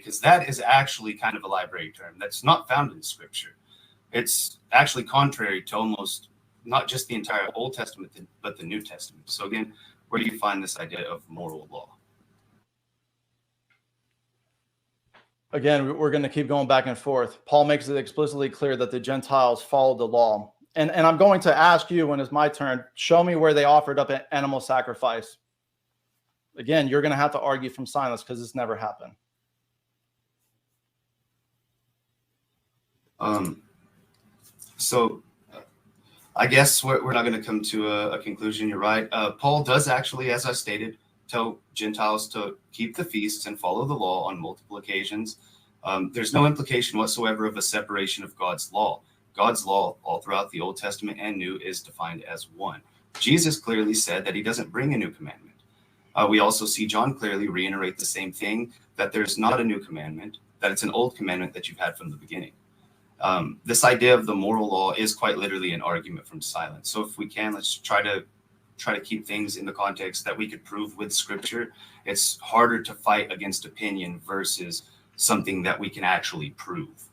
because that is actually kind of a library term that's not found in Scripture. It's actually contrary to almost not just the entire Old Testament, but the New Testament. So again, where do you find this idea of moral law? Again, we're going to keep going back and forth. Paul makes it explicitly clear that the Gentiles followed the law. And I'm going to ask you, when it's my turn, show me where they offered up an animal sacrifice. Again, you're going to have to argue from silence because this never happened. So I guess we're not going to come to a conclusion. You're right. Paul does actually, as I stated, tell Gentiles to keep the feasts and follow the law on multiple occasions. There's no implication whatsoever of a separation of God's law. God's law, all throughout the Old Testament and New, is defined as one. Jesus clearly said that he doesn't bring a new commandment. We also see John clearly reiterate the same thing, that there's not a new commandment, that it's an old commandment that you've had from the beginning. This idea of the moral law is quite literally an argument from silence. So if we can, let's try to keep things in the context that we could prove with Scripture. It's harder to fight against opinion versus something that we can actually prove.